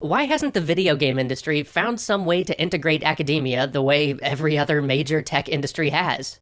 Why hasn't the video game industry found some way to integrate academia the way every other major tech industry has?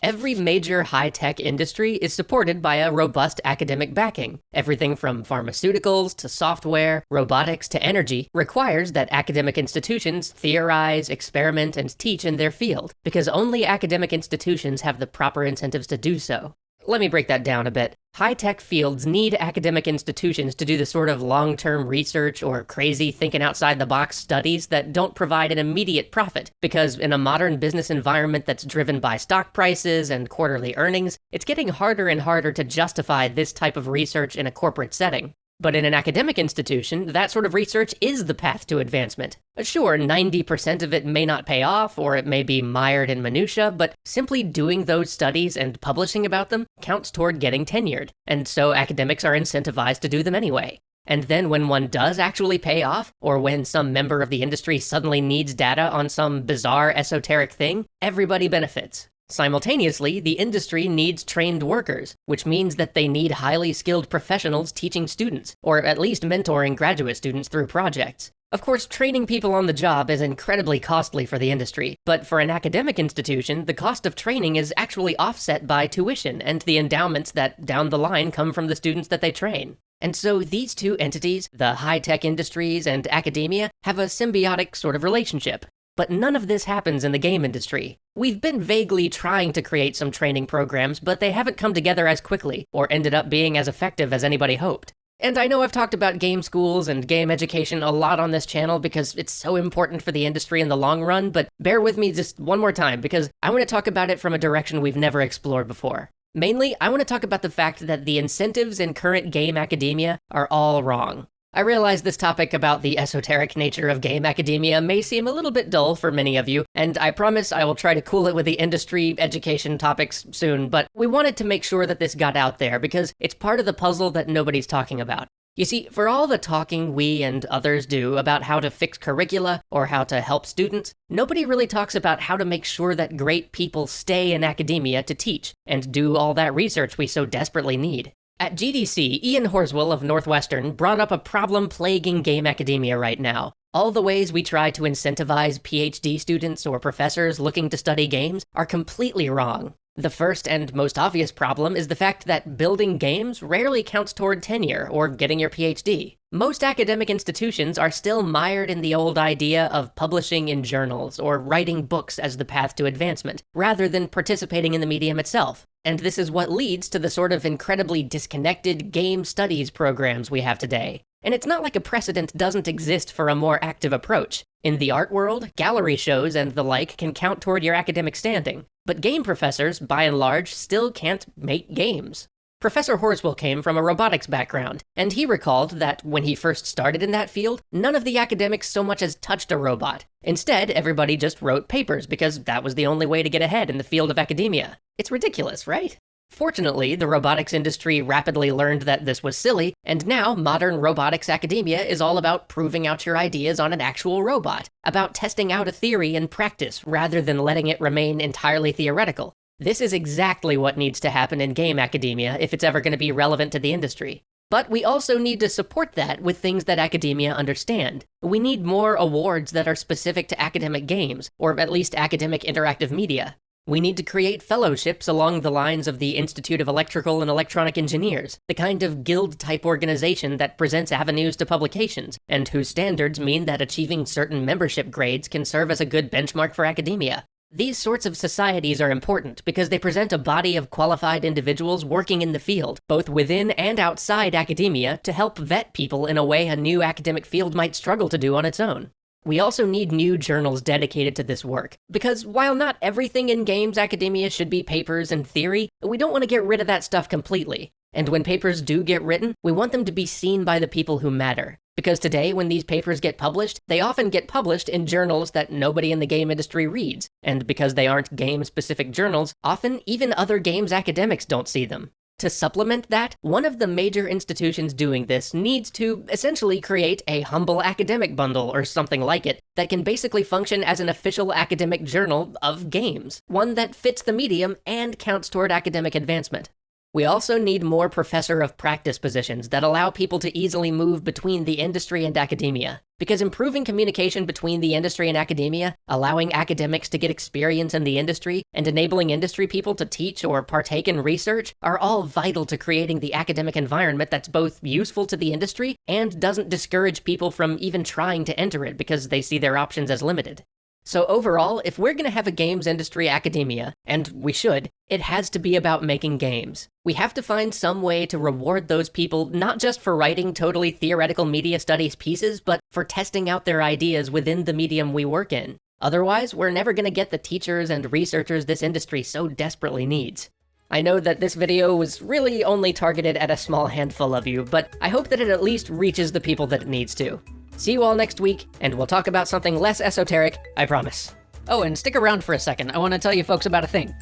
Every major high-tech industry is supported by a robust academic backing. Everything from pharmaceuticals to software, robotics to energy requires that academic institutions theorize, experiment, and teach in their field, because only academic institutions have the proper incentives to do so. Let me break that down a bit. High-tech fields need academic institutions to do the sort of long-term research or crazy thinking outside-the-box studies that don't provide an immediate profit, because in a modern business environment that's driven by stock prices and quarterly earnings, it's getting harder and harder to justify this type of research in a corporate setting. But in an academic institution, that sort of research is the path to advancement. Sure, 90% of it may not pay off, or it may be mired in minutia, but simply doing those studies and publishing about them counts toward getting tenured, and so academics are incentivized to do them anyway. And then when one does actually pay off, or when some member of the industry suddenly needs data on some bizarre esoteric thing, everybody benefits. Simultaneously, the industry needs trained workers, which means that they need highly skilled professionals teaching students, or at least mentoring graduate students through projects. Of course, training people on the job is incredibly costly for the industry, but for an academic institution, the cost of training is actually offset by tuition and the endowments that down the line come from the students that they train. And so these two entities, the high-tech industries and academia, have a symbiotic sort of relationship. But none of this happens in the game industry. We've been vaguely trying to create some training programs, but they haven't come together as quickly, or ended up being as effective as anybody hoped. And I know I've talked about game schools and game education a lot on this channel because it's so important for the industry in the long run, but bear with me just one more time because I want to talk about it from a direction we've never explored before. Mainly, I want to talk about the fact that the incentives in current game academia are all wrong. I realize this topic about the esoteric nature of game academia may seem a little bit dull for many of you, and I promise I will try to cool it with the industry education topics soon, but we wanted to make sure that this got out there because it's part of the puzzle that nobody's talking about. You see, for all the talking we and others do about how to fix curricula or how to help students, nobody really talks about how to make sure that great people stay in academia to teach and do all that research we so desperately need. At GDC, Ian Horswell of Northwestern brought up a problem plaguing game academia right now. All the ways we try to incentivize PhD students or professors looking to study games are completely wrong. The first and most obvious problem is the fact that building games rarely counts toward tenure or getting your PhD. Most academic institutions are still mired in the old idea of publishing in journals or writing books as the path to advancement, rather than participating in the medium itself. And this is what leads to the sort of incredibly disconnected game studies programs we have today. And it's not like a precedent doesn't exist for a more active approach. In the art world, gallery shows and the like can count toward your academic standing. But game professors, by and large, still can't make games. Professor Horswell came from a robotics background, and he recalled that when he first started in that field, none of the academics so much as touched a robot. Instead, everybody just wrote papers because that was the only way to get ahead in the field of academia. It's ridiculous, right? Fortunately, the robotics industry rapidly learned that this was silly, and now modern robotics academia is all about proving out your ideas on an actual robot, about testing out a theory in practice rather than letting it remain entirely theoretical. This is exactly what needs to happen in game academia if it's ever going to be relevant to the industry. But we also need to support that with things that academia understand. We need more awards that are specific to academic games, or at least academic interactive media. We need to create fellowships along the lines of the Institute of Electrical and Electronic Engineers, the kind of guild-type organization that presents avenues to publications, and whose standards mean that achieving certain membership grades can serve as a good benchmark for academia. These sorts of societies are important because they present a body of qualified individuals working in the field, both within and outside academia, to help vet people in a way a new academic field might struggle to do on its own. We also need new journals dedicated to this work, because while not everything in games academia should be papers and theory, we don't want to get rid of that stuff completely. And when papers do get written, we want them to be seen by the people who matter. Because today, when these papers get published, they often get published in journals that nobody in the game industry reads. And because they aren't game-specific journals, often even other games academics don't see them. To supplement that, one of the major institutions doing this needs to essentially create a humble academic bundle or something like it that can basically function as an official academic journal of games, one that fits the medium and counts toward academic advancement. We also need more professor of practice positions that allow people to easily move between the industry and academia. Because improving communication between the industry and academia, allowing academics to get experience in the industry, and enabling industry people to teach or partake in research are all vital to creating the academic environment that's both useful to the industry and doesn't discourage people from even trying to enter it because they see their options as limited. So overall, if we're going to have a games industry academia, and we should, it has to be about making games. We have to find some way to reward those people not just for writing totally theoretical media studies pieces, but for testing out their ideas within the medium we work in. Otherwise, we're never going to get the teachers and researchers this industry so desperately needs. I know that this video was really only targeted at a small handful of you, but I hope that it at least reaches the people that it needs to. See you all next week, and we'll talk about something less esoteric, I promise. Oh, and stick around for a second. I want to tell you folks about a thing.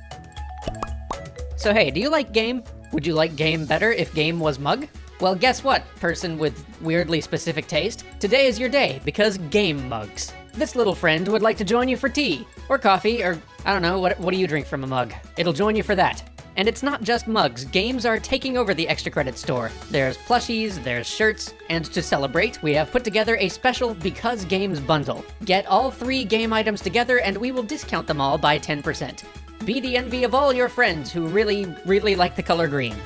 So hey, do you like game? Would you like game better if game was mug? Well, guess what, person with weirdly specific taste? Today is your day, because game mugs. This little friend would like to join you for tea, or coffee, or I don't know, what do you drink from a mug? It'll join you for that. And it's not just mugs, games are taking over the Extra Credit store. There's plushies, there's shirts, and to celebrate, we have put together a special Because Games bundle. Get all 3 game items together and we will discount them all by 10%. Be the envy of all your friends who really, really like the color green.